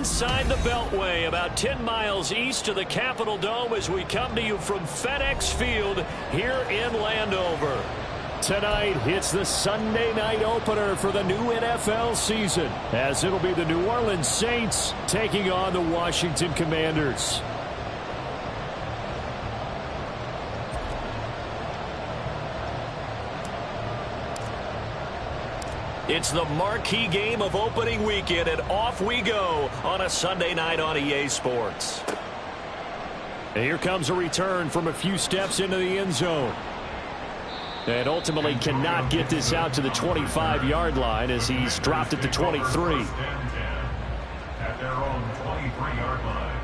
inside the Beltway, about 10 miles east of the Capitol Dome as we come to you from FedEx Field here in Landover. Tonight, it's the Sunday night opener for the new NFL season, as it'll be the New Orleans Saints taking on the Washington Commanders. It's the marquee game of opening weekend, and off we go on a Sunday night on EA Sports. And here comes a return from a few steps into the end zone. And ultimately cannot get this out to the 25-yard line as he's dropped at the 23. At their own 23-yard line.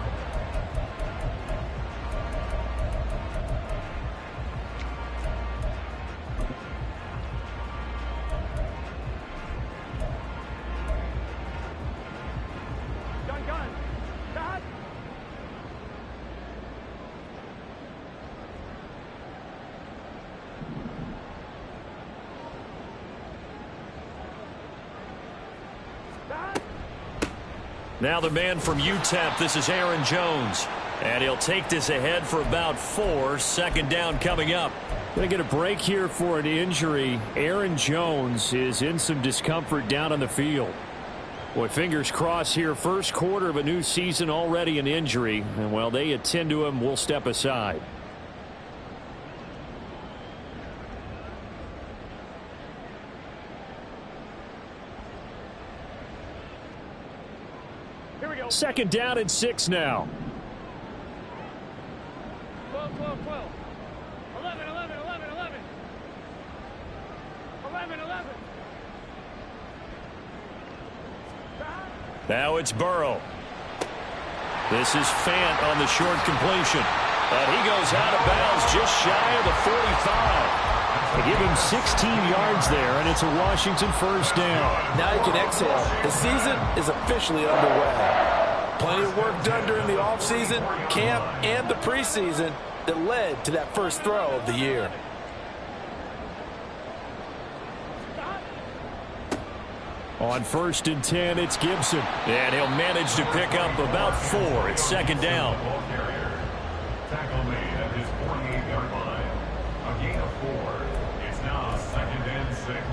Now the man from UTEP, this is Aaron Jones. And he'll take this ahead for about 4. Second down coming up. Going to get a break here for an injury. Aaron Jones is in some discomfort down on the field. Boy, fingers crossed here. First quarter of a new season, already an injury. And while they attend to him, we'll step aside. Second down and 6 now. 12, 12, 12. 11, 11, 11, 11. 11, 11. Now it's Burrow. This is Fant on the short completion. And he goes out of bounds just shy of the 45. They give him 16 yards there, and it's a Washington first down. Now you can exhale. The season is officially underway. Plenty of work done during the offseason, camp, and the preseason that led to that first throw of the year. On 1st and 10, it's Gibson. And he'll manage to pick up about 4. It's second down. Tackle made at his 48-yard line. A gain of 4. It's now second and 6.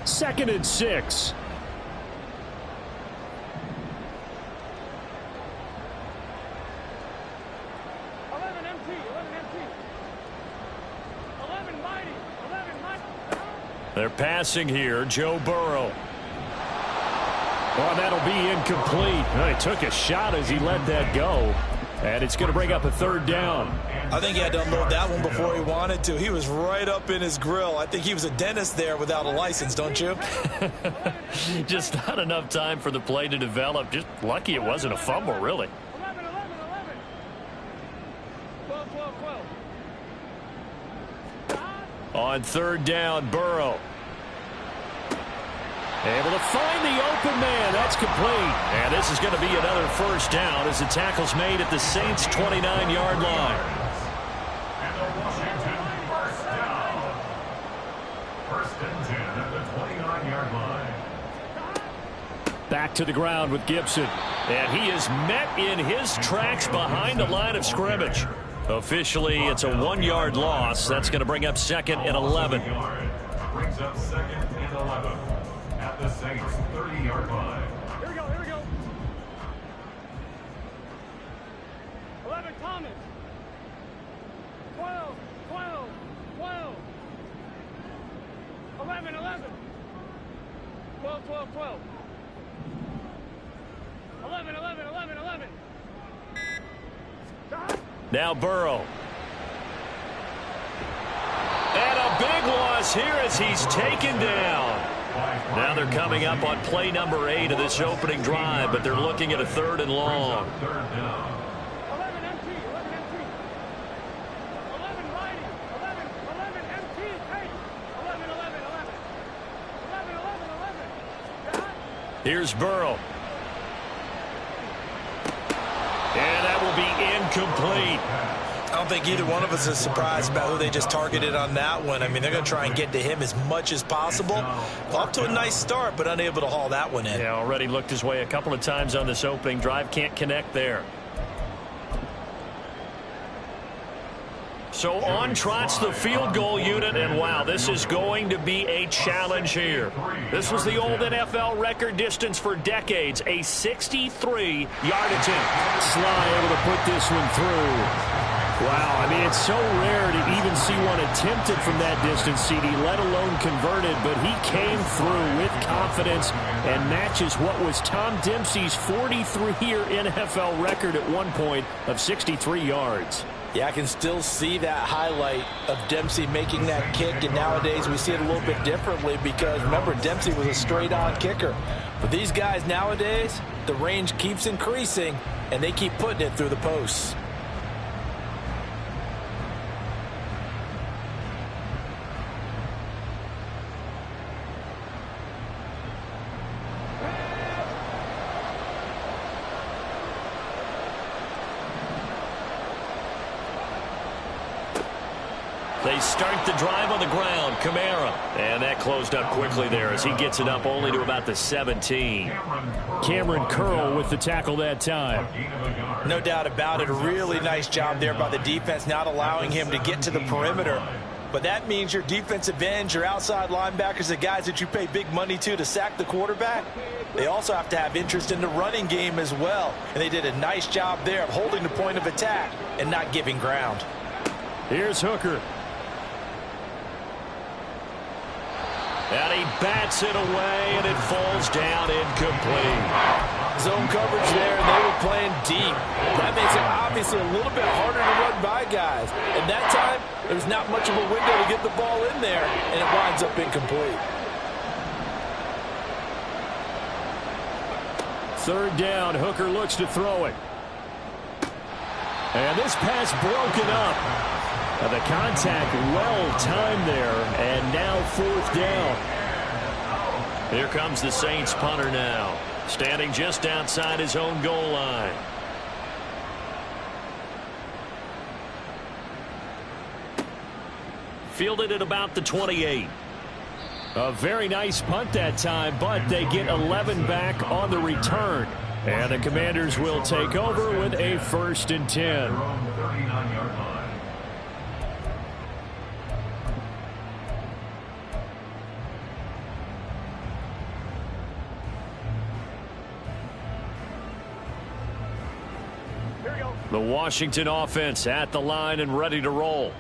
Second and 6. They're passing here. Joe Burrow. Well, that'll be incomplete. Well, he took a shot as he let that go. And it's going to bring up a third down. I think he had to unload that one before he wanted to. He was right up in his grill. I think he was a dentist there without a license, don't you? Just not enough time for the play to develop. Just lucky it wasn't a fumble, really. 11, 11, 11. 12, 12, 12. On third down, Burrow. Able to find the open man. That's complete. And this is going to be another first down as the tackle's made at the Saints' 29-yard line. And the Washington first down. First and 10 at the 29-yard line. Back to the ground with Gibson. And he is met in his tracks behind the line of scrimmage. Officially, it's a 1-yard loss. That's going to bring up second and 11. Brings up second and 11 at the Saints' 30-yard line. Here we go, here we go. 11, Thomas. 12, 12, 12. 11, 11. 12, 12, 12. 11, 11, 11, 11. Now Burrow. And a big loss here as he's taken down. Now they're coming up on play number 8 of this opening drive, but they're looking at a 3rd and long. 11 empty, 11 empty. 11 righty, 11, 11 empty, 8. 11, 11, 11. 11, 11, 11. Here's Burrow. And that will be incomplete. I don't think either one of us is surprised about who they just targeted on that one. I mean, they're going to try and get to him as much as possible. Off to a nice start, but unable to haul that one in. Yeah, already looked his way a couple of times on this opening drive. Can't connect there. So on trots the field goal unit, and wow, this is going to be a challenge here. This was the old NFL record distance for decades, a 63-yard attempt. Sly able to put this one through. Wow, I mean, it's so rare to even see one attempted from that distance, CD, let alone converted, but he came through with confidence and matches what was Tom Dempsey's 43-year NFL record at one point of 63 yards. Yeah, I can still see that highlight of Dempsey making that kick, and nowadays we see it a little bit differently because, remember, Dempsey was a straight-on kicker. But these guys nowadays, the range keeps increasing, and they keep putting it through the posts. They start the drive on the ground. Kamara. And that closed up quickly there as he gets it up only to about the 17. Cameron Curl with the tackle that time. No doubt about it. A really nice job there by the defense, not allowing him to get to the perimeter. But that means your defensive ends, your outside linebackers, the guys that you pay big money to sack the quarterback, they also have to have interest in the running game as well. And they did a nice job there of holding the point of attack and not giving ground. Here's Hooker. And he bats it away, and it falls down incomplete. Zone coverage there, and they were playing deep. That makes it obviously a little bit harder to run by guys. And that time, there's not much of a window to get the ball in there, and it winds up incomplete. Third down, Hooker looks to throw it. And this pass broken up. The contact well-timed there, and now fourth down. Here comes the Saints punter now, standing just outside his own goal line. Fielded at about the 28. A very nice punt that time, but they get 11 back on the return. And the Commanders will take over with a 1st and 10. The Washington offense at the line and ready to roll.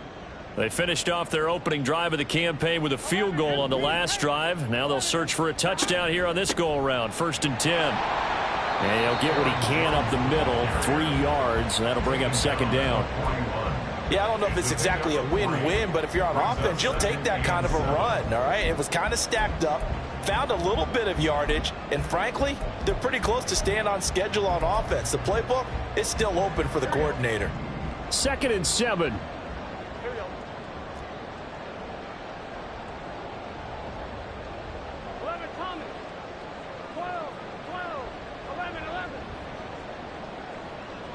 They finished off their opening drive of the campaign with a field goal on the last drive. Now they'll search for a touchdown here on this go-around. 1st and 10. And he'll get what he can up the middle, 3 yards. That'll bring up 2nd down. Yeah, I don't know if it's exactly a win-win, but if you're on offense, you'll take that kind of a run, all right? It was kind of stacked up, found a little bit of yardage, and frankly, they're pretty close to staying on schedule on offense. The playbook is still open for the coordinator. 2nd and 7.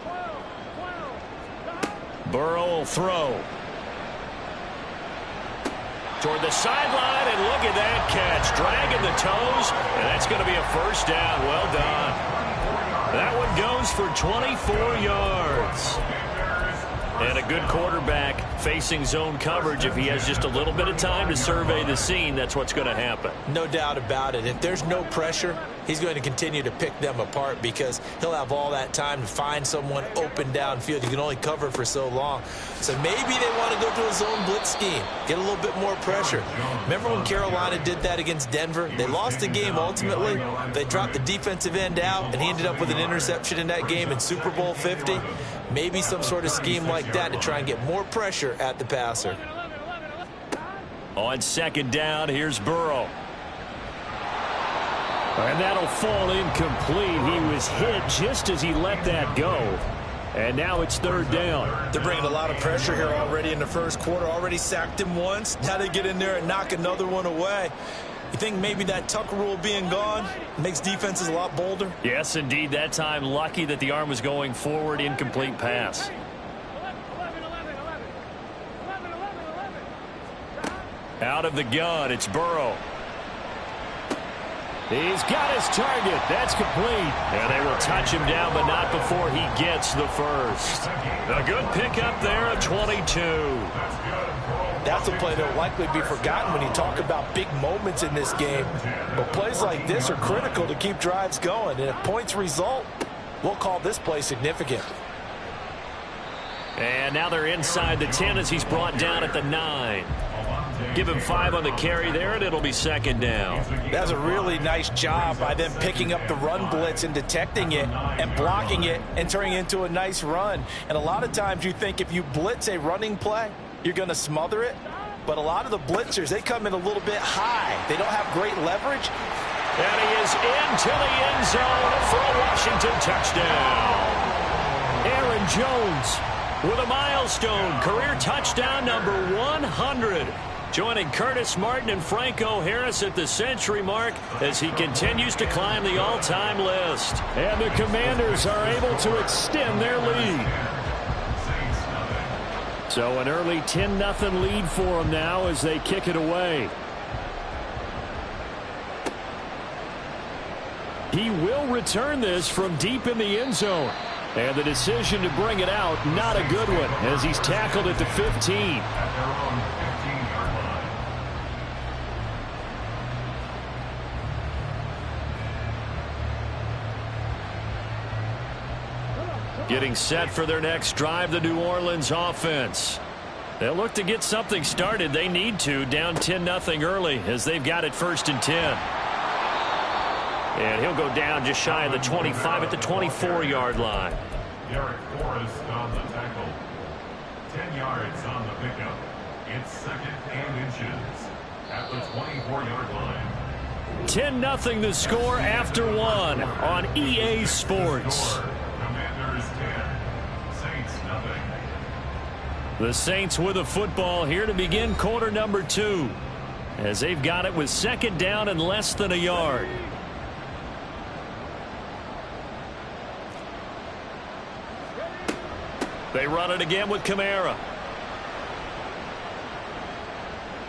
12. Burrow will throw. Toward the sideline, and look at that catch. Dragging the toes, and that's going to be a 1st down. Well done. That one goes for 24 yards. And a good quarterback facing zone coverage. If he has just a little bit of time to survey the scene, that's what's going to happen. No doubt about it. If there's no pressure, he's going to continue to pick them apart because he'll have all that time to find someone open downfield. You can only cover for so long. So maybe they want to go to a zone blitz scheme, get a little bit more pressure. Remember when Carolina did that against Denver? They lost the game ultimately. They dropped the defensive end out, and he ended up with an interception in that game in Super Bowl 50. Maybe some sort of scheme like that to try and get more pressure at the passer. On 2nd down, here's Burrow. And that'll fall incomplete. He was hit just as he let that go. And now it's 3rd down. They're bringing a lot of pressure here already in the first quarter. Already sacked him once. Now they get in there and knock another one away. You think maybe that Tucker rule being gone makes defenses a lot bolder? Yes, indeed. That time, lucky that the arm was going forward. Incomplete pass. Out of the gun, it's Burrow. He's got his target. That's complete. And they will touch him down, but not before he gets the first. A good pickup there at 22. That's a play that will likely be forgotten when you talk about big moments in this game. But plays like this are critical to keep drives going. And if points result, we'll call this play significant. And now they're inside the 10 as he's brought down at the 9. Give him 5 on the carry there, and it'll be second down. That's a really nice job by them picking up the run blitz and detecting it and blocking it and turning it into a nice run. And a lot of times you think if you blitz a running play, you're going to smother it. But a lot of the blitzers, they come in a little bit high. They don't have great leverage. And he is into the end zone for a Washington touchdown. Aaron Jones with a milestone career touchdown number 100. Joining Curtis Martin and Franco Harris at the century mark as he continues to climb the all-time list. And the Commanders are able to extend their lead. So an early 10-0 lead for them now as they kick it away. He will return this from deep in the end zone. And the decision to bring it out, not a good one, as he's tackled at the 15. Getting set for their next drive, the New Orleans offense. They'll look to get something started. They need to, down 10-0 early as they've got it 1st and 10. And he'll go down just shy of the 25 at the 24-yard line. Derek Forrest on the tackle. 10 yards on the pickup. It's 2nd and inches at the 24-yard line. 10-0 the score after 1 on EA Sports. Commanders 10, Saints nothing. The Saints with a football here to begin quarter number 2 as they've got it with 2nd down and less than a yard. They run it again with Kamara.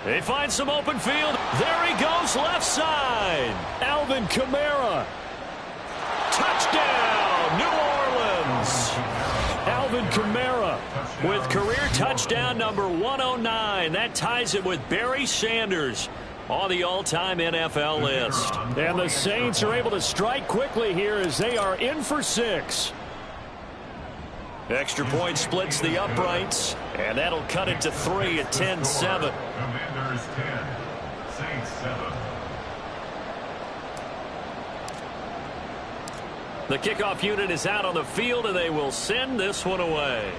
They find some open field. There he goes, left side. Alvin Kamara. Touchdown, New Orleans. Alvin Kamara with career touchdown number 109. That ties it with Barry Sanders on the all-time NFL list. And the Saints are able to strike quickly here as they are in for 6. Extra point splits the uprights, and that'll cut it to 3 at 10-7. Commanders 10, Saints 7. The kickoff unit is out on the field, and they will send this one away.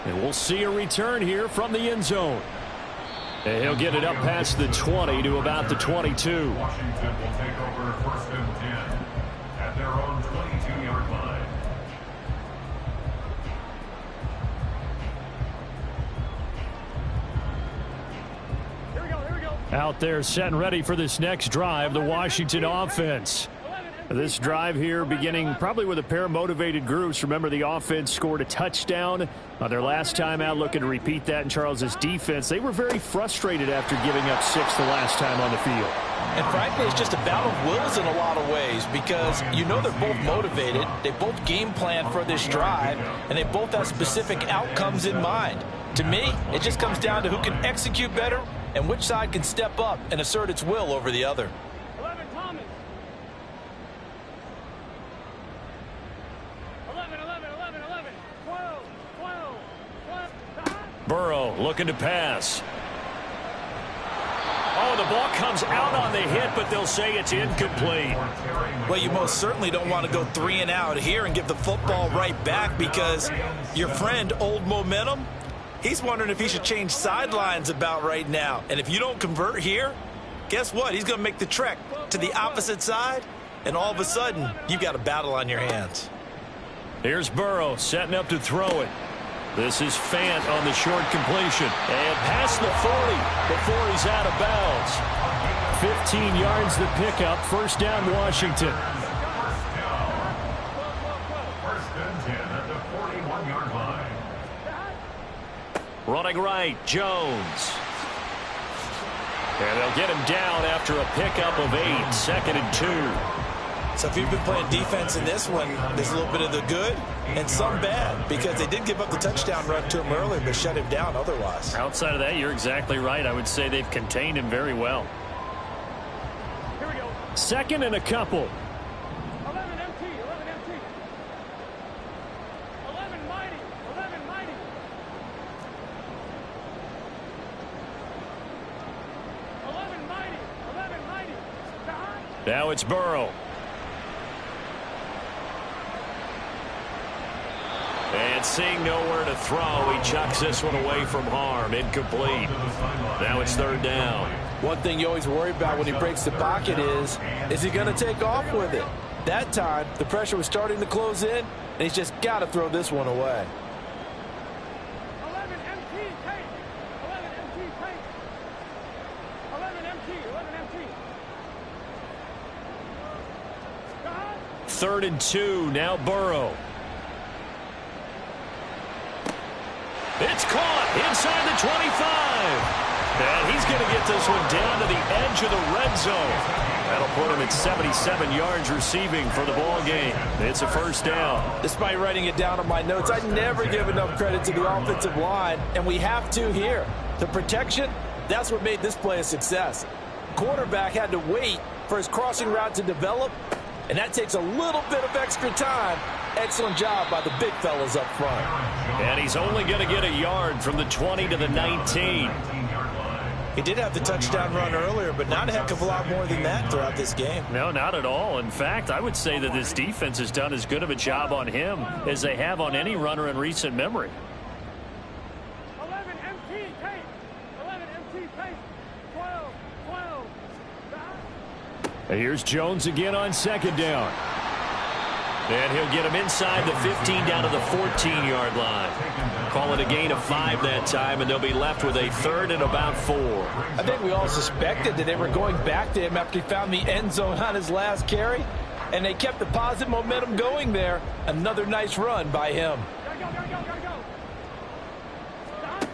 And we'll see a return here from the end zone. And he'll get it up past the 20 to about the 22. Washington will take over 1st and 10 at their own 22-yard line. Out there set and ready for this next drive, the Washington offense. This drive here beginning probably with a pair of motivated groups. Remember, the offense scored a touchdown their last time out, looking to repeat that in Charles's defense. They were very frustrated after giving up 6 the last time on the field. And frankly, it's just a battle of wills in a lot of ways because you know they're both motivated. They both game plan for this drive, and they both have specific outcomes in mind. To me, it just comes down to who can execute better and which side can step up and assert its will over the other. 11, Thomas. 11, 12, 12. Burrow looking to pass. Oh, the ball comes out on the hit, but they'll say it's incomplete. Well, you most certainly don't want to go 3 and out here and give the football right back because your friend, Old Momentum, he's wondering if he should change sidelines about right now. And if you don't convert here, guess what? He's going to make the trek to the opposite side, and all of a sudden, you've got a battle on your hands. Here's Burrow setting up to throw it. This is Fant on the short completion. And past the 40 before he's out of bounds. 15 yards the pickup. 1st down, Washington. 1st and 10 at the 41-yard line. Running right, Jones. And they'll get him down after a pickup of 8, 2nd and 2. So if you've been playing defense in this one, there's a little bit of the good and some bad, because they did give up the touchdown run to him earlier but shut him down otherwise. Outside of that, you're exactly right. I would say they've contained him very well. Here we go. 2nd and a couple. 11 MT, 11 MT. 11 mighty, 11 mighty. 11 mighty, 11 mighty. Now it's Burrow. And seeing nowhere to throw, he chucks this one away from harm. Incomplete. Now it's 3rd down. One thing you always worry about when he breaks the pocket is he going to take off with it? That time, the pressure was starting to close in, and he's just got to throw this one away. 11 MT, take. 11 MT, take. 11 MT, 11 MT. 3rd and 2. Now Burrow. It's caught inside the 25. And he's going to get this one down to the edge of the red zone. That'll put him at 77 yards receiving for the ball game. It's a 1st down. Despite writing it down on my notes, I never give enough credit to the offensive line, and we have to here. The protection, that's what made this play a success. Quarterback had to wait for his crossing route to develop, and that takes a little bit of extra time. Excellent job by the big fellas up front. And he's only going to get a yard from the 20 to the 19. He did have the touchdown run earlier, but not a heck of a lot more than that throughout this game. No, not at all. In fact, I would say that this defense has done as good of a job on him as they have on any runner in recent memory. 11 MT, take. 11 MT, take. 12, 12. And here's Jones again on 2nd down. And he'll get him inside the 15 down to the 14-yard line. Call it a gain of 5 that time, and they'll be left with a 3rd and about 4. I think we all suspected that they were going back to him after he found the end zone on his last carry, and they kept the positive momentum going there. Another nice run by him. Gotta go, gotta go, gotta go. Stop.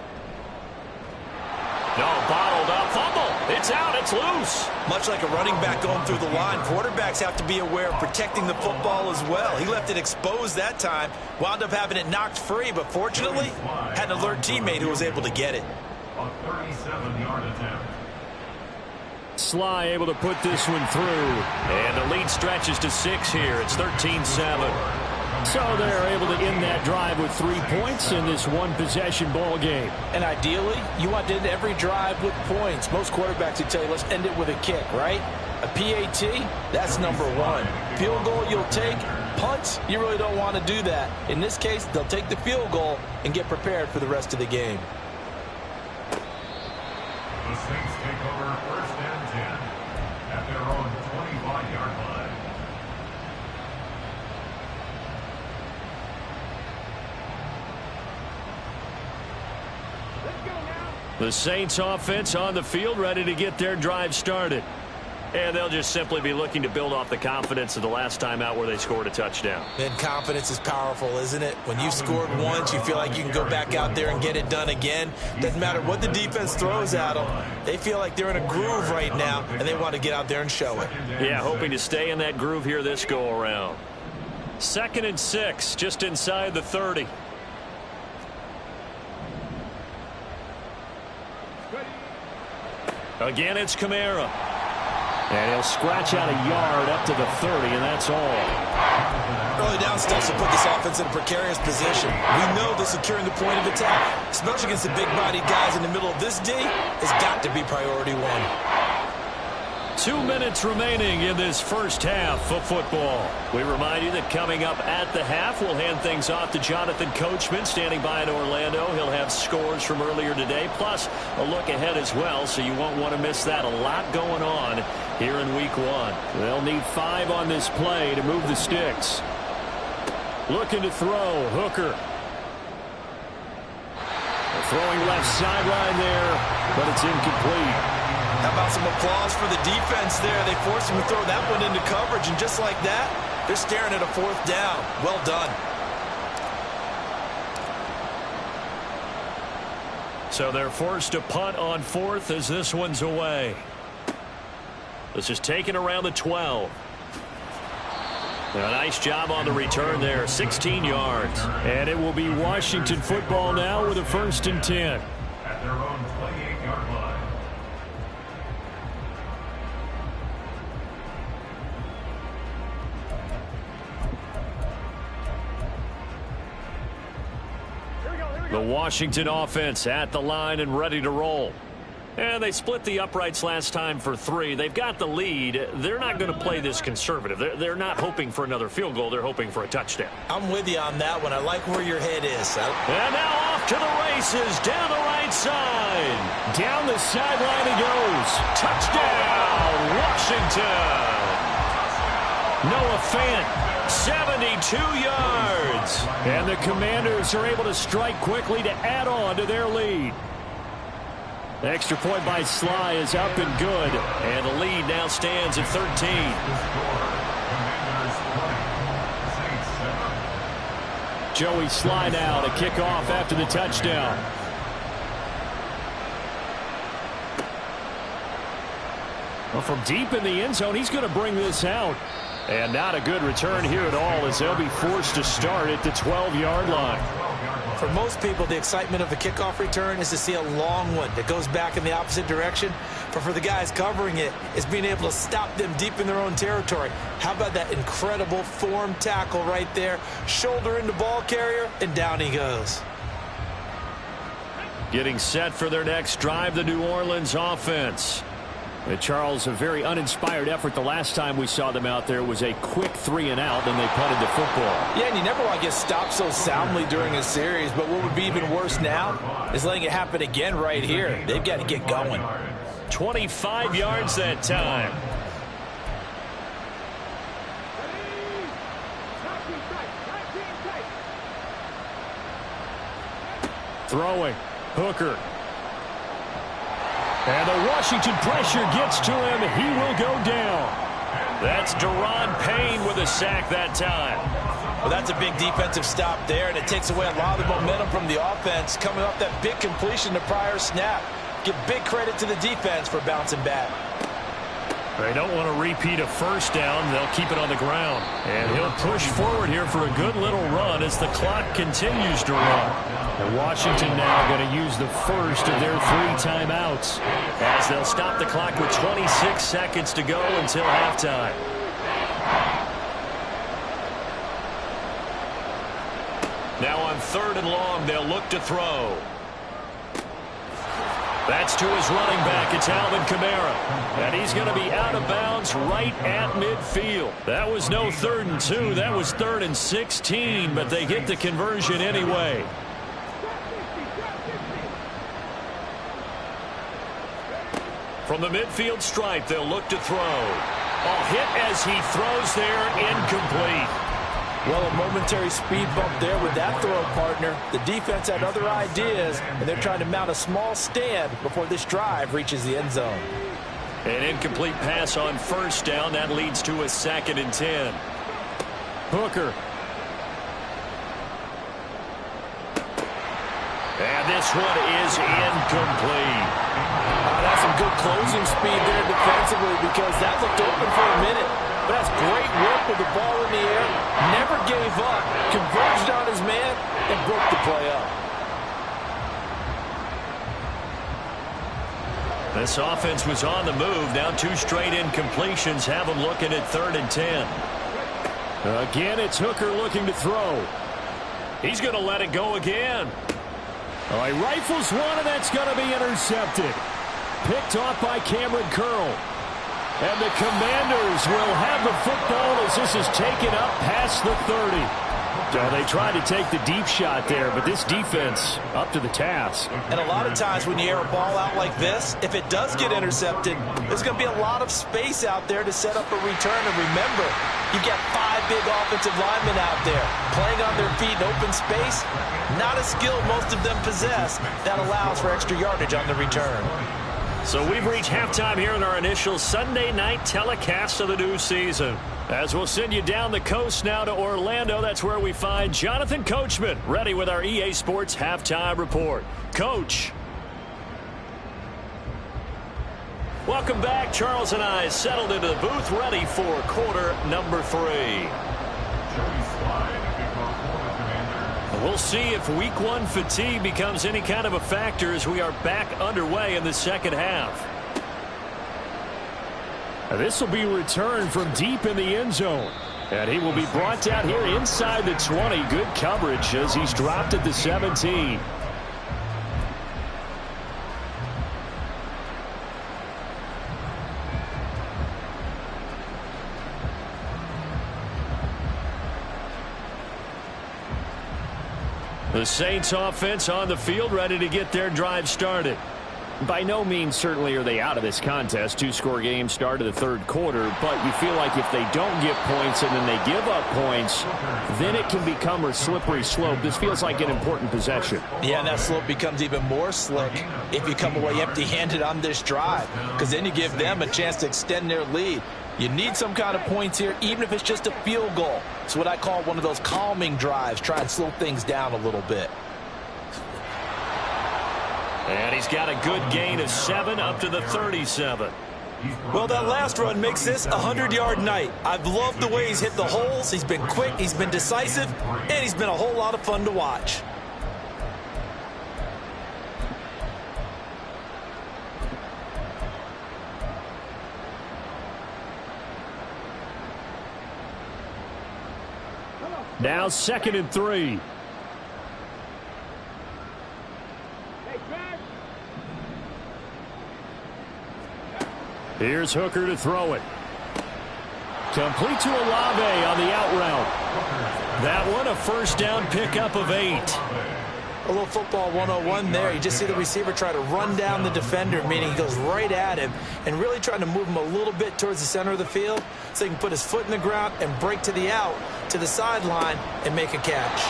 No, bottled up, fumble. It's out, it's loose. Much like a running back going through the line, quarterbacks have to be aware of protecting the football as well. He left it exposed that time, wound up having it knocked free, but fortunately, had an alert teammate who was able to get it. A 37-yard attempt. Sly able to put this one through. And the lead stretches to 6 here. It's 13-7. So they're able to end that drive with 3 points in this one-possession ball game. And ideally, you want to end every drive with points. Most quarterbacks would tell you, let's end it with a kick, right? A PAT, that's number 1. Field goal you'll take. Punts, you really don't want to do that. In this case, they'll take the field goal and get prepared for the rest of the game. The Saints take over 1st and 10 at their own 25-yard line. The Saints offense on the field, ready to get their drive started. And they'll just simply be looking to build off the confidence of the last time out where they scored a touchdown. And confidence is powerful, isn't it? When you've scored once, you feel like you can go back out there and get it done again. Doesn't matter what the defense throws at them. They feel like they're in a groove right now, and they want to get out there and show it. Yeah, hoping to stay in that groove here this go-around. 2nd and 6, just inside the 30. Again, it's Kamara. And he'll scratch out a yard up to the 30, and that's all. Early down stuff will put this offense in a precarious position. We know that securing the point of attack, especially against the big-bodied guys in the middle of this D, has got to be priority 1. 2 minutes remaining in this first half of football. We remind you that coming up at the half, we'll hand things off to Jonathan Coachman standing by in Orlando. He'll have scores from earlier today, plus a look ahead as well, so you won't want to miss that. A lot going on here in week 1. They'll need 5 on this play to move the sticks. Looking to throw, Hooker. Throwing left sideline there, but it's incomplete. How about some applause for the defense there? They forced him to throw that one into coverage, and just like that, they're staring at a 4th down. Well done. So they're forced to punt on 4th as this one's away. This is taken around the 12. A nice job on the return there, 16 yards. And it will be Washington football now with a 1st and 10. At their own 28-yard line. The Washington offense at the line and ready to roll. And they split the uprights last time for 3. They've got the lead. They're not going to play this conservative. They're not hoping for another field goal. They're hoping for a touchdown. I'm with you on that one. I like where your head is. And now off to the races down the right side. Down the sideline he goes. Touchdown, Washington. Noah Fant, 72 yards. And the Commanders are able to strike quickly to add on to their lead. The extra point by Sly is up and good. And the lead now stands at 13. Joey Sly now to kick off after the touchdown. Well, from deep in the end zone, he's going to bring this out. And not a good return here at all as they'll be forced to start at the 12-yard line. For most people, the excitement of the kickoff return is to see a long one that goes back in the opposite direction. But for the guys covering it, it's being able to stop them deep in their own territory. How about that incredible form tackle right there? Shoulder into ball carrier, and down he goes. Getting set for their next drive, the New Orleans offense. Charles, a very uninspired effort the last time we saw them out there was a quick 3 and out, then they punted the football. Yeah, and you never want to get stopped so soundly during a series, but what would be even worse now is letting it happen again right here. They've got to get going. 25 yards that time. Throwing. Hooker. And the Washington pressure gets to him. He will go down. That's Deron Payne with a sack that time. Well, that's a big defensive stop there, and it takes away a lot of the momentum from the offense coming off that big completion the prior snap. Give big credit to the defense for bouncing back. They don't want to repeat a first down. They'll keep it on the ground. And he'll push forward here for a good little run as the clock continues to run. And Washington now going to use the first of their 3 timeouts. As they'll stop the clock with 26 seconds to go until halftime. Now on 3rd and long, they'll look to throw. That's to his running back. It's Alvin Kamara. And he's going to be out of bounds right at midfield. That was no 3rd and 2. That was 3rd and 16, but they get the conversion anyway. From the midfield stripe, they'll look to throw. A hit as he throws there, incomplete. Well, a momentary speed bump there with that throw partner. The defense had other ideas, and they're trying to mount a small stand before this drive reaches the end zone. An incomplete pass on 1st down. That leads to a 2nd and 10. Hooker. And this one is incomplete. That's some good closing speed there defensively because that looked open for a minute. But that's great work with the ball in the air. Never gave up. Converged on his man and broke the play up. This offense was on the move. Now 2 straight incompletions have them looking at 3rd and 10. Again, it's Hooker looking to throw. He's going to let it go again. Oh, he rifles one, and that's going to be intercepted. Picked off by Cameron Curl. And the Commanders will have the football as this is taken up past the 30. So they tried to take the deep shot there, but this defense up to the task. And a lot of times when you air a ball out like this, if it does get intercepted, there's going to be a lot of space out there to set up a return. And remember, you've got 5 big offensive linemen out there playing on their feet in open space. Not a skill most of them possess that allows for extra yardage on the return. So we've reached halftime here in our initial Sunday night telecast of the new season. As we'll send you down the coast now to Orlando, that's where we find Jonathan Coachman ready with our EA Sports Halftime Report. Coach. Welcome back. Charles and I settled into the booth, ready for quarter number 3. We'll see if week 1 fatigue becomes any kind of a factor as we are back underway in the second half. This will be returned from deep in the end zone. And he will be brought down here inside the 20. Good coverage as he's dropped at the 17. The Saints offense on the field, ready to get their drive started. By no means certainly are they out of this contest. 2-score game start of the third quarter, but you feel like if they don't get points and then they give up points, then it can become a slippery slope. This feels like an important possession. Yeah, and that slope becomes even more slick if you come away empty-handed on this drive, because then you give them a chance to extend their lead. You need some kind of points here, even if it's just a field goal. It's what I call one of those calming drives. Try and slow things down a little bit. And he's got a good gain of 7 up to the 37. Well, that last run makes this a 100-yard night. I've loved the way he's hit the holes. He's been quick, he's been decisive, and he's been a whole lot of fun to watch. Now 2nd and 3. Here's Hooker to throw it. Complete to Olave on the out route. That one a first down pickup of 8. A little football 101 there. You just see the receiver try to run down the defender, meaning he goes right at him and really trying to move him a little bit towards the center of the field so he can put his foot in the ground and break to the out, to the sideline, and make a catch.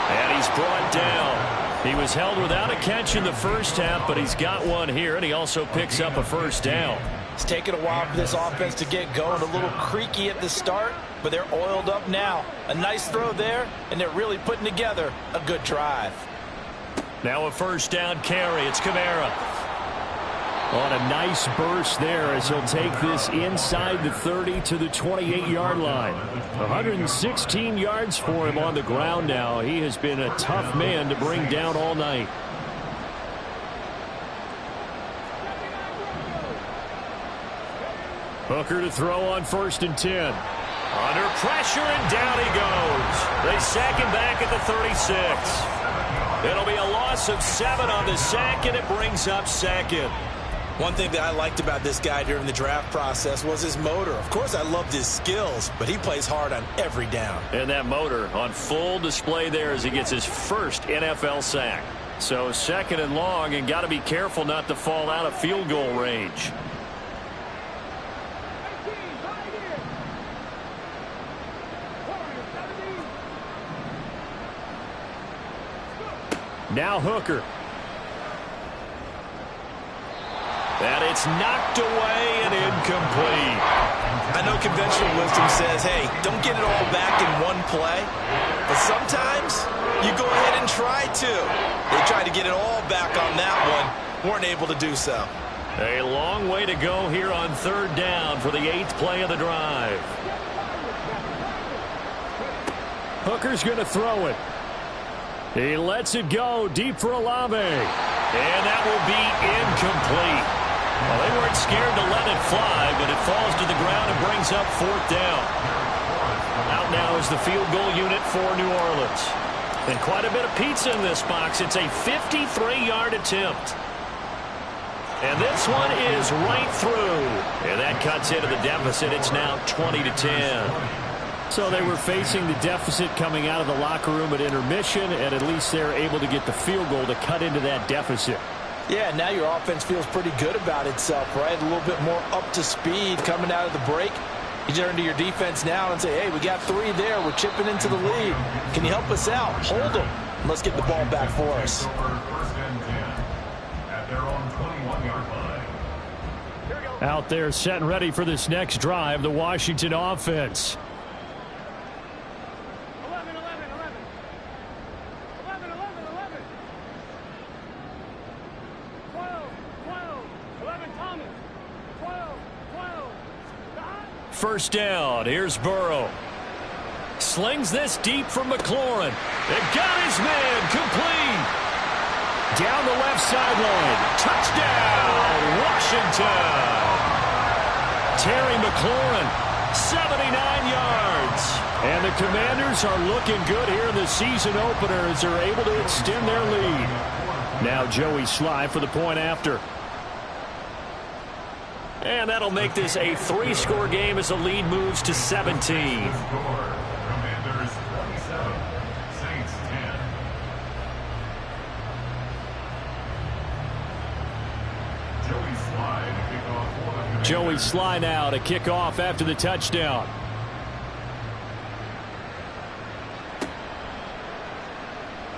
And he's brought down. He was held without a catch in the first half, but he's got one here, and he also picks up a first down. It's taken a while for this offense to get going. A little creaky at the start, but they're oiled up now. A nice throw there, and they're really putting together a good drive. Now a first down carry. It's Kamara. On a nice burst there as he'll take this inside the 30 to the 28-yard line. 116 yards for him on the ground now. He has been a tough man to bring down all night. Hooker to throw on 1st and 10. Under pressure, and down he goes. They sack him back at the 36. It'll be a loss of 7 on the sack, and it brings up 2nd. One thing that I liked about this guy during the draft process was his motor. Of course, I loved his skills, but he plays hard on every down. And that motor on full display there as he gets his first NFL sack. So 2nd and long, and got to be careful not to fall out of field goal range. Now Hooker. And it's knocked away and incomplete. I know conventional wisdom says, hey, don't get it all back in one play. But sometimes you go ahead and try to. They tried to get it all back on that one. Weren't able to do so. A long way to go here on 3rd down for the 8th play of the drive. Hooker's going to throw it. He lets it go deep for Olave. And that will be incomplete. Well, they weren't scared to let it fly, but it falls to the ground and brings up 4th down. Out now is the field goal unit for New Orleans. And quite a bit of pizza in this box. It's a 53-yard attempt. And this one is right through. And that cuts into the deficit. It's now 20-10. So they were facing the deficit coming out of the locker room at intermission, and at least they're able to get the field goal to cut into that deficit. Yeah, now your offense feels pretty good about itself, right? A little bit more up to speed coming out of the break. You turn to your defense now and say, hey, we got 3 there. We're chipping into the lead. Can you help us out? Hold them. Let's get the ball back for us. Out there set and ready for this next drive, the Washington offense. 12, 11, Thomas. First down. Here's Burrow. Slings this deep from McLaurin. It got his man complete. Down the left sideline. Touchdown, Washington. Terry McLaurin, 79 yards. And the Commanders are looking good here in the season opener as they're able to extend their lead. Now Joey Sly for the point after. And that'll make this a 3-score game as the lead moves to 17. Commanders 27, Saints 10. Joey Sly now to kick off after the touchdown.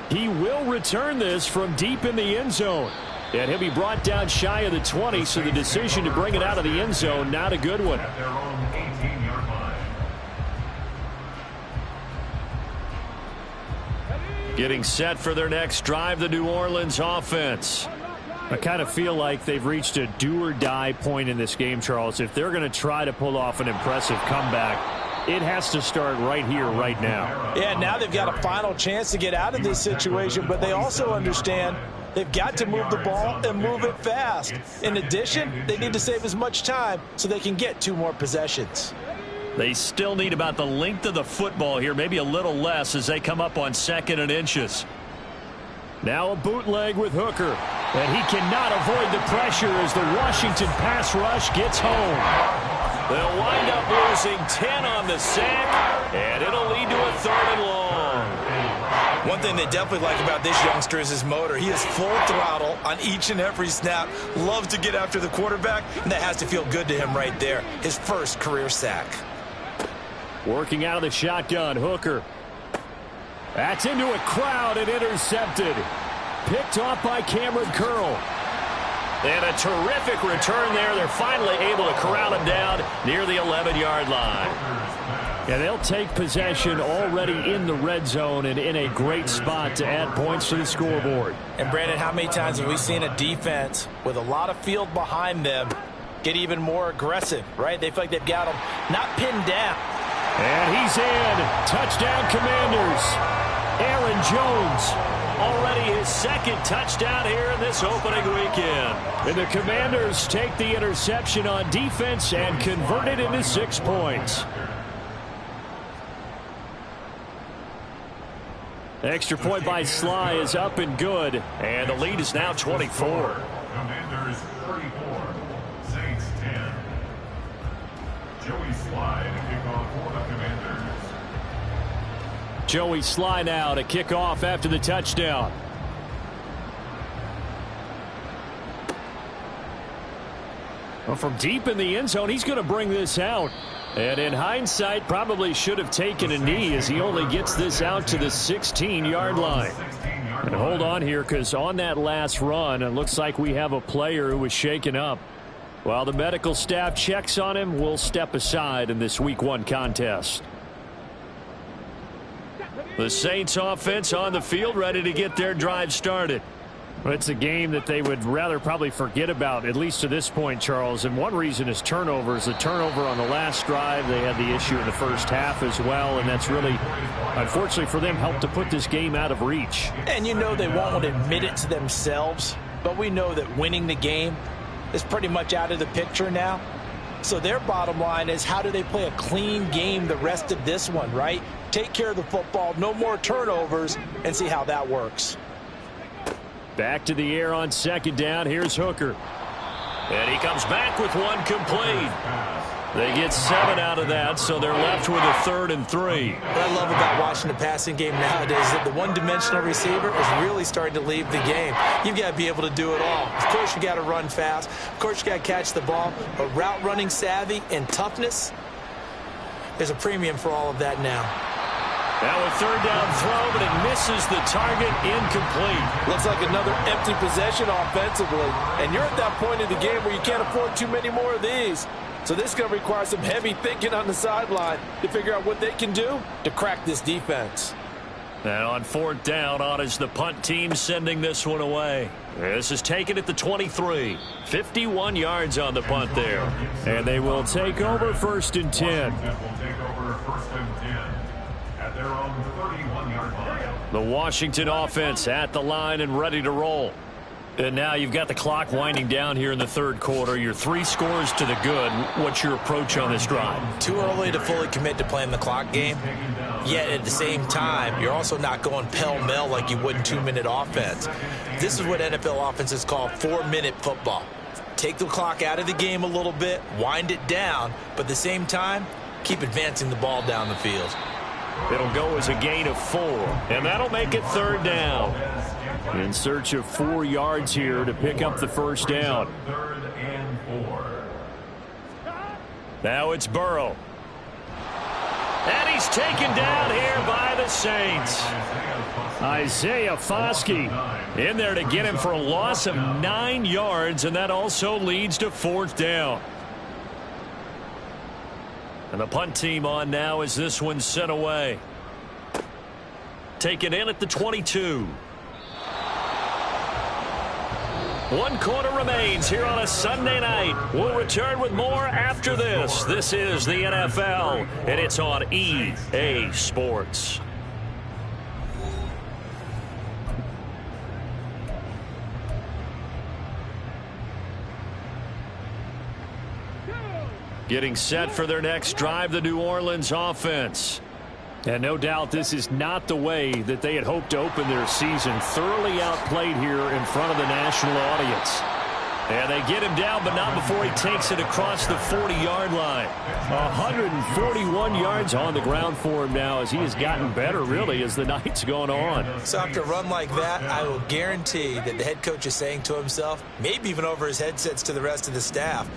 He will return this from deep in the end zone. And he'll be brought down shy of the 20, so the decision to bring it out of the end zone, not a good one. At their own 18-yard line. Getting set for their next drive, the New Orleans offense. I kind of feel like they've reached a do-or-die point in this game, Charles. If they're going to try to pull off an impressive comeback, it has to start right here, right now. Yeah, now they've got a final chance to get out of this situation, but they also understand they've got to move the ball and move it fast. In addition, they need to save as much time so they can get 2 more possessions. They still need about the length of the football here, maybe a little less as they come up on 2nd and inches. Now a bootleg with Hooker. And he cannot avoid the pressure as the Washington pass rush gets home. They'll wind up losing 10 on the sack, and it'll lead to a 3rd and long. One thing they definitely like about this youngster is his motor. He is full throttle on each and every snap. Loves to get after the quarterback, and that has to feel good to him right there. His first career sack. Working out of the shotgun, Hooker. That's into a crowd and intercepted. Picked off by Cameron Curl. And a terrific return there. They're finally able to corral him down near the 11-yard line. And they'll take possession already in the red zone and in a great spot to add points to the scoreboard. And, Brandon, how many times have we seen a defense with a lot of field behind them get even more aggressive, right? They feel like they've got them not pinned down. And he's in. Touchdown, Commanders. Aaron Jones. Already his 2nd touchdown here in this opening weekend. And the Commanders take the interception on defense and convert it into 6 points. Extra point by Sly is up and good. And the lead is now 24. Commanders 34, Saints 10. Joey Sly to kick off for the Commanders. Joey Sly now to kick off after the touchdown. Well, from deep in the end zone, he's going to bring this out. And in hindsight, probably should have taken a knee as he only gets this out to the 16-yard line. And hold on here, because on that last run, it looks like we have a player who was shaken up. While the medical staff checks on him, we'll step aside in this Week 1 contest. The Saints offense on the field, ready to get their drive started. Well, it's a game that they would rather probably forget about, at least to this point, Charles. And one reason is turnovers. The turnover on the last drive, they had the issue in the first half as well. And that's really, unfortunately for them, helped to put this game out of reach. And you know they won't admit it to themselves, but we know that winning the game is pretty much out of the picture now. So their bottom line is, how do they play a clean game the rest of this one, right? Take care of the football, no more turnovers, and see how that works. Back to the air on 2nd down. Here's Hooker. And he comes back with 1 complete. They get 7 out of that, so they're left with a 3rd and 3. What I love about watching the passing game nowadays is that the one-dimensional receiver is really starting to leave the game. You've got to be able to do it all. Of course, you got to run fast. Of course, you got to catch the ball. But route running savvy and toughness, there's a premium for all of that now. Now a 3rd down throw, but it misses the target, incomplete. Looks like another empty possession offensively. And you're at that point in the game where you can't afford too many more of these. So this is going to require some heavy thinking on the sideline to figure out what they can do to crack this defense. And on 4th down, on is the punt team sending this one away. This is taken at the 23. 51 yards on the punt there. And they will take over 1st and 10. Washington will take over 1st and 10 at their own 31-yard line. The Washington offense at the line and ready to roll. And now you've got the clock winding down here in the 3rd quarter. You're 3 scores to the good. What's your approach on this drive? Too early to fully commit to playing the clock game. Yet at the same time, you're also not going pell-mell like you would in 2-minute offense. This is what NFL offenses call 4-minute football. Take the clock out of the game a little bit, wind it down, but at the same time, keep advancing the ball down the field. It'll go as a gain of 4, and that'll make it 3rd down. In search of 4 yards here to pick up the 1st down. 3rd and 4. Now it's Burrow. And he's taken down here by the Saints. Isaiah Foskey in there to get him for a loss of 9 yards, and that also leads to 4th down. And the punt team on now as this one's sent away. Taken in at the 22. 1 quarter remains here on a Sunday night. We'll return with more after this. This is the NFL, and it's on EA Sports. Getting set for their next drive, the New Orleans offense. And no doubt this is not the way that they had hoped to open their season. Thoroughly outplayed here in front of the national audience. And they get him down, but not before he takes it across the 40-yard line. 141 yards on the ground for him now as he has gotten better, really, as the night's gone on. So after a run like that, I will guarantee that the head coach is saying to himself, maybe even over his headsets to the rest of the staff,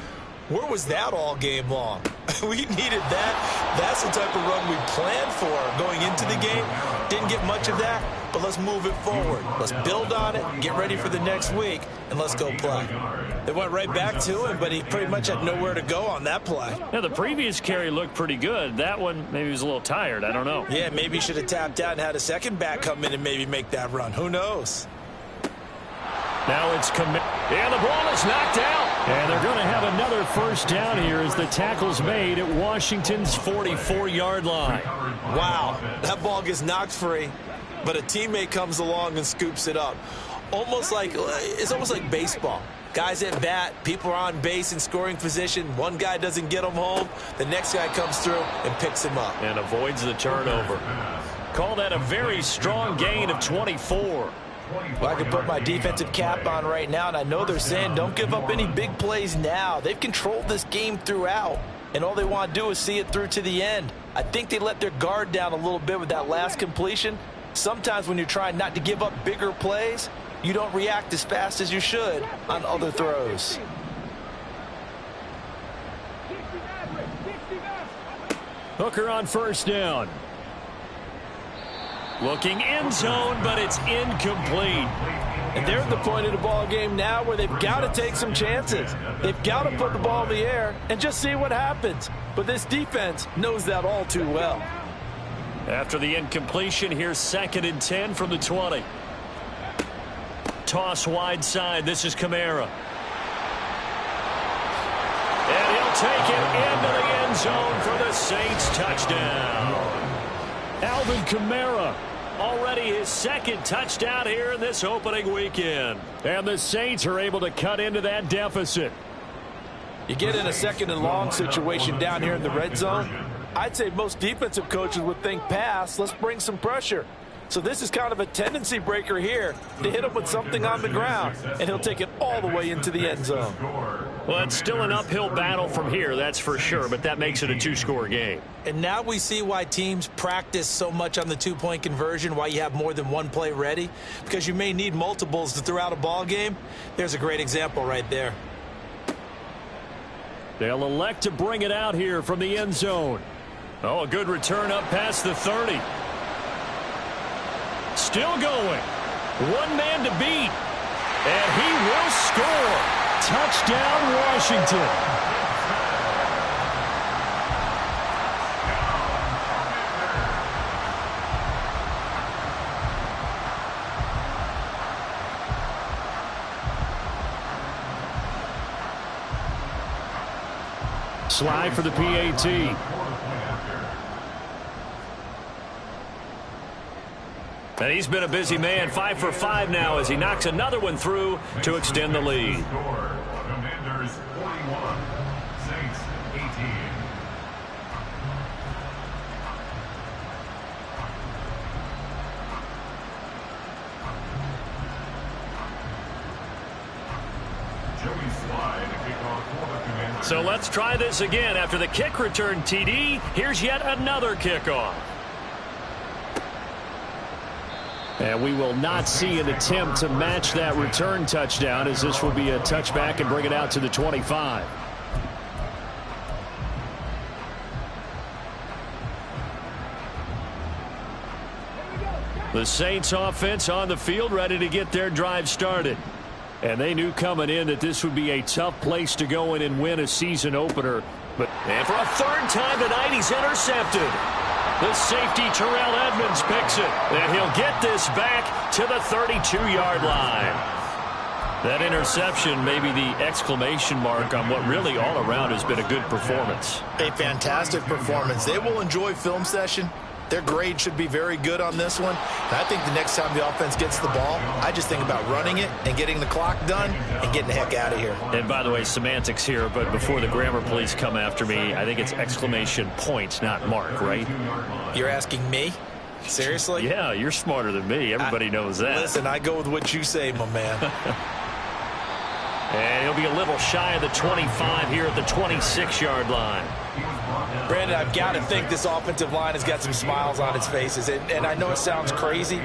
where was that all game long? We needed that. That's the type of run we planned for going into the game. Didn't get much of that, but let's move it forward. Let's build on it, get ready for the next week, and let's go play. They went right back to him, but he pretty much had nowhere to go on that play. Now, the previous carry looked pretty good. That one, maybe he was a little tired. I don't know. Yeah, maybe he should have tapped out and had a second back come in and maybe make that run. Who knows? Now it's and the ball is knocked out. And they're going to have another 1st down here as the tackle's made at Washington's 44-yard line. Wow, that ball gets knocked free, but a teammate comes along and scoops it up. It's almost like baseball. Guys at bat, people are on base in scoring position. One guy doesn't get him home. The next guy comes through and picks him up. And avoids the turnover. Call that a very strong gain of 24. Well, I can put my defensive cap on right now, and I know they're saying don't give up any big plays now. They've controlled this game throughout, and all they want to do is see it through to the end. I think they let their guard down a little bit with that last completion. Sometimes when you're trying not to give up bigger plays, you don't react as fast as you should on other throws. Hooker on 1st down. Looking end zone, but it's incomplete. And they're at the point of the ball game now where they've got to take some chances. They've got to put the ball in the air and just see what happens. But this defense knows that all too well. After the incompletion, here's 2nd and 10 from the 20. Toss wide side. This is Kamara. And he'll take it into the end zone for the Saints touchdown. Alvin Kamara, already his 2nd touchdown here in this opening weekend. And the Saints are able to cut into that deficit. You get in a 2nd and long situation down here in the red zone, I'd say most defensive coaches would think pass, let's bring some pressure. So this is kind of a tendency breaker here to hit him with something on the ground, and he'll take it all the way into the end zone. Well, it's still an uphill battle from here, that's for sure, but that makes it a 2-score game. And now we see why teams practice so much on the 2-point conversion, why you have more than one play ready, because you may need multiples to throw out a ball game. There's a great example right there. They'll elect to bring it out here from the end zone. Oh, a good return up past the 30. Still going. One man to beat. And he will score. Touchdown, Washington. Slide for the PAT. And he's been a busy man, 5 for 5 now as he knocks another one through to extend the lead. Commanders 41, Saints 18. So let's try this again. After the kick return TD, here's yet another kickoff. And we will not see an attempt to match that return touchdown, as this will be a touchback and bring it out to the 25. The Saints offense on the field, ready to get their drive started. And they knew coming in that this would be a tough place to go in and win a season opener. And for a third time tonight, he's intercepted. The safety, Terrell Edmonds, picks it. And he'll get this back to the 32-yard line. That interception may be the exclamation mark on what really all around has been a good performance. A fantastic performance. They will enjoy film session. Their grade should be very good on this one. And I think the next time the offense gets the ball, I just think about running it and getting the clock done and getting the heck out of here. And by the way, semantics here, but before the grammar police come after me, I think it's exclamation point, not mark, right? You're asking me? Seriously? Yeah, you're smarter than me. Everybody knows that. Listen, I go with what you say, my man. And he'll be a little shy of the 25 here at the 26-yard line. Brandon, I've got to think this offensive line has got some smiles on its faces. And I know it sounds crazy,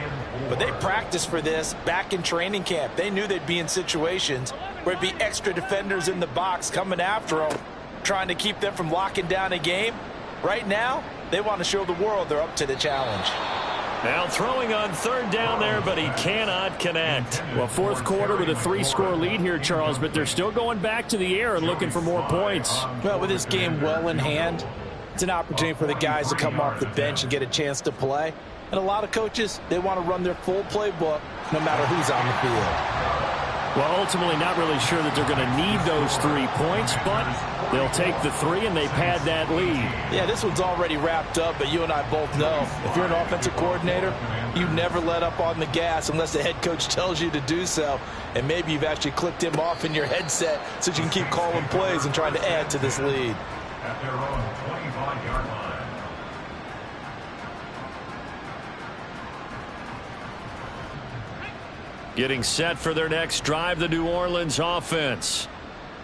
but they practiced for this back in training camp. They knew they'd be in situations where it'd be extra defenders in the box coming after them, trying to keep them from locking down a game. Right now, they want to show the world they're up to the challenge. Now throwing on third down there, but he cannot connect. Well, fourth quarter with a 3-score lead here, Charles, but they're still going back to the air and looking for more points. Well, with this game well in hand, it's an opportunity for the guys to come off the bench and get a chance to play. And a lot of coaches, they want to run their full playbook no matter who's on the field. Well, ultimately not really sure that they're going to need those 3 points, but they'll take the 3 and they pad that lead. Yeah, this one's already wrapped up, but you and I both know if you're an offensive coordinator, you never let up on the gas unless the head coach tells you to do so. And maybe you've actually clicked him off in your headset so you can keep calling plays and trying to add to this lead. At their own 25-yard line. Getting set for their next drive, the New Orleans offense.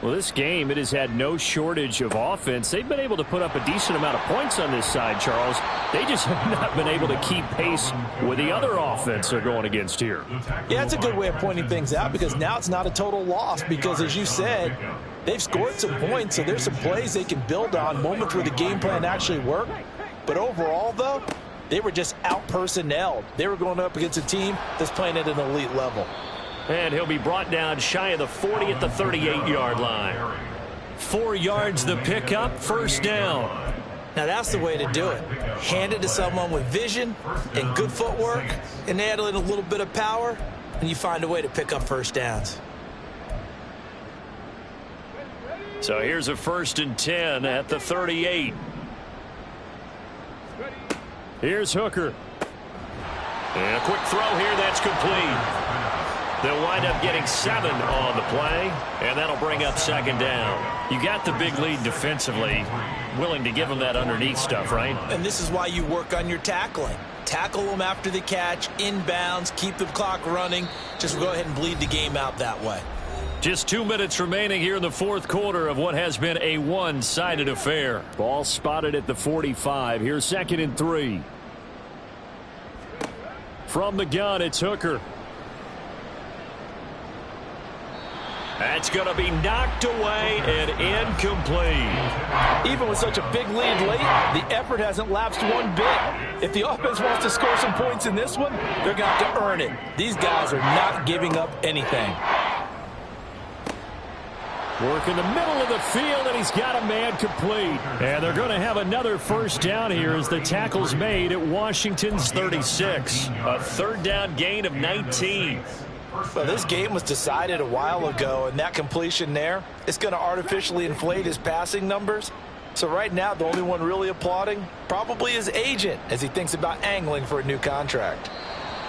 Well, this game, it has had no shortage of offense. They've been able to put up a decent amount of points on this side, Charles. They just have not been able to keep pace with the other offense they're going against here. Yeah, it's a good way of pointing things out because now it's not a total loss because, as you said, they've scored some points, so there's some plays they can build on, moments where the game plan actually worked. But overall, though, they were just out-personnelled. They were going up against a team that's playing at an elite level. And he'll be brought down shy of the 40 at the 38-yard line. 4 yards the pickup, first down. Now that's the way to do it. Hand it to someone with vision and good footwork and add in a little bit of power, and you find a way to pick up first downs. So here's a 1st and 10 at the 38. Here's Hooker. And a quick throw here, that's complete. They'll wind up getting 7 on the play, and that'll bring up 2nd down. You got the big lead defensively, willing to give them that underneath stuff, right? And this is why you work on your tackling. Tackle them after the catch, inbounds, keep the clock running. Just go ahead and bleed the game out that way. Just 2 minutes remaining here in the fourth quarter of what has been a one-sided affair. Ball spotted at the 45. Here's 2nd and 3. From the gun, it's Hooker. That's going to be knocked away and incomplete. Even with such a big lead late, the effort hasn't lapsed one bit. If the offense wants to score some points in this one, they're going to have to earn it. These guys are not giving up anything. Work in the middle of the field, and he's got a man complete. And they're going to have another first down here as the tackle's made at Washington's 36. A 3rd down gain of 19. Well, this game was decided a while ago, and that completion there, it's going to artificially inflate his passing numbers. So right now, the only one really applauding probably his agent as he thinks about angling for a new contract.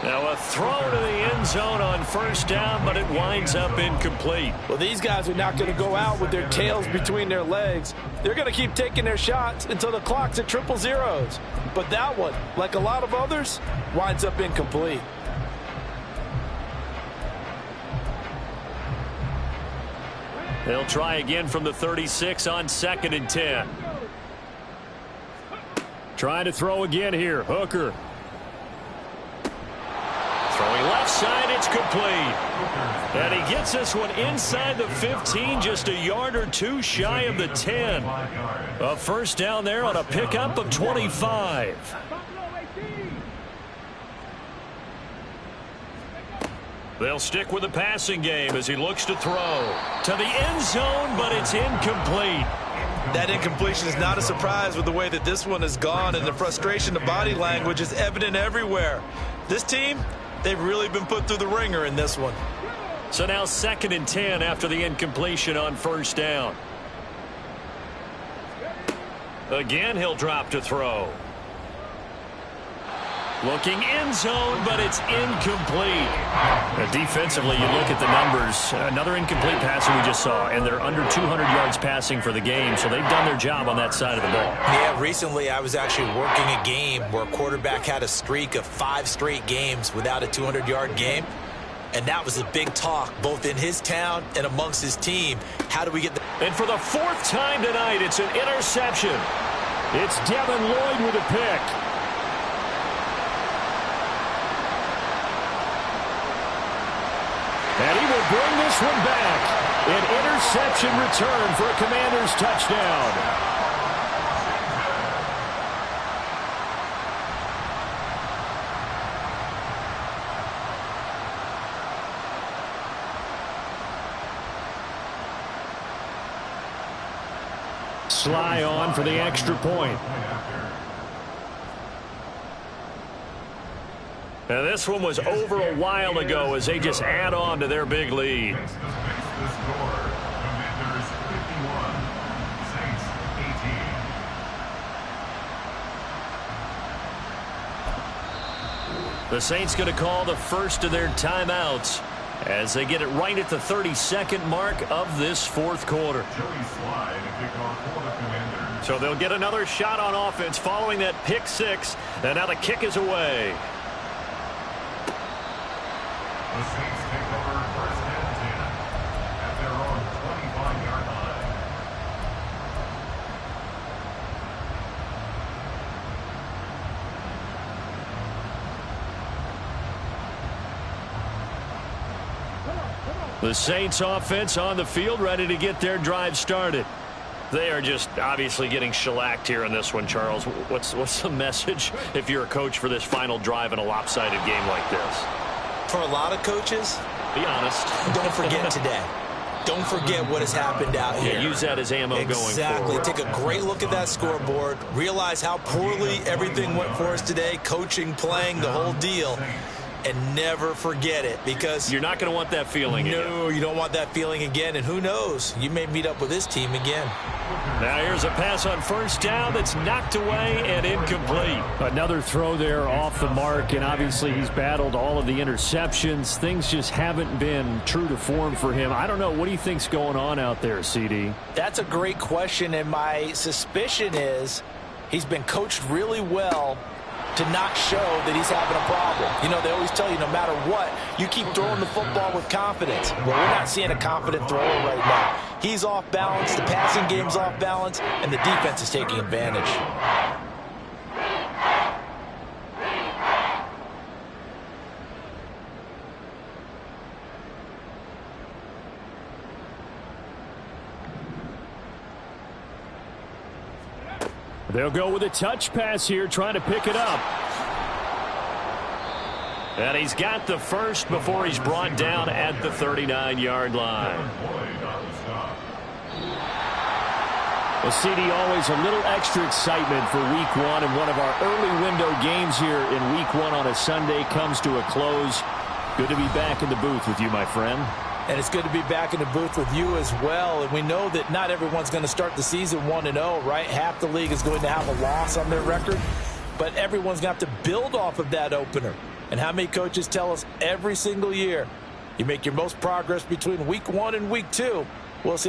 Now a throw to the end zone on first down, but it winds up incomplete. Well, these guys are not going to go out with their tails between their legs. They're going to keep taking their shots until the clock's at 000. But that one, like a lot of others, winds up incomplete. They'll try again from the 36 on 2nd and 10. Trying to throw again here. Hooker. Throwing left side, it's complete. And he gets this one inside the 15, just a yard or two shy of the 10. A first down there on a pickup of 25. They'll stick with the passing game as he looks to throw to the end zone, but it's incomplete. That incompletion is not a surprise with the way that this one has gone, and the frustration, the body language is evident everywhere. This team, they've really been put through the ringer in this one. So now 2nd and 10 after the incompletion on first down. Again, he'll drop to throw. Looking end zone, but it's incomplete. Defensively, you look at the numbers. Another incomplete passing we just saw, and they're under 200 yards passing for the game, so they've done their job on that side of the ball. Yeah, recently I was actually working a game where a quarterback had a streak of 5 straight games without a 200-yard game, and that was a big talk both in his town and amongst his team. How do we get the... And for the 4th time tonight, it's an interception. It's Devin Lloyd with a pick. And he will bring this one back. An interception return for a Commanders touchdown. Sly on for the extra point. Now this one was over a while ago as they just add on to their big lead. The Saints going to call the first of their timeouts as they get it right at the 32nd mark of this 4th quarter. So they'll get another shot on offense following that pick 6, and now the kick is away. The Saints take over 1st and 10 at their own 25-yard line. The Saints offense on the field, ready to get their drive started. They are just obviously getting shellacked here in this one, Charles. What's the message if you're a coach for this final drive in a lopsided game like this? For a lot of coaches, be honest, don't forget today. Don't forget what has happened out here. Yeah, use that as ammo going forward. Exactly. Take a great look at that scoreboard. Realize how poorly everything went for us today. Coaching, playing, the whole deal. And never forget it, because you're not going to want that feeling again. No, you don't want that feeling again. And who knows? You may meet up with this team again. Now here's a pass on first down that's knocked away and incomplete. Another throw there off the mark, and obviously he's battled all of the interceptions. Things just haven't been true to form for him. I don't know. What do you think's going on out there, CD? That's a great question, and my suspicion is he's been coached really well to not show that he's having a problem. You know, they always tell you no matter what, you keep throwing the football with confidence. Well, we're not seeing a confident thrower right now. He's off balance, the passing game's off balance, and the defense is taking advantage. They'll go with a touch pass here, trying to pick it up. And he's got the first before he's brought down at the 39-yard line. Well, CD, always a little extra excitement for Week 1, and one of our early window games here in Week 1 on a Sunday comes to a close. Good to be back in the booth with you, my friend. And it's good to be back in the booth with you as well. And we know that not everyone's going to start the season 1-0, right? Half the league is going to have a loss on their record. But everyone's going to have to build off of that opener. And how many coaches tell us every single year, you make your most progress between week 1 and week 2. We'll see how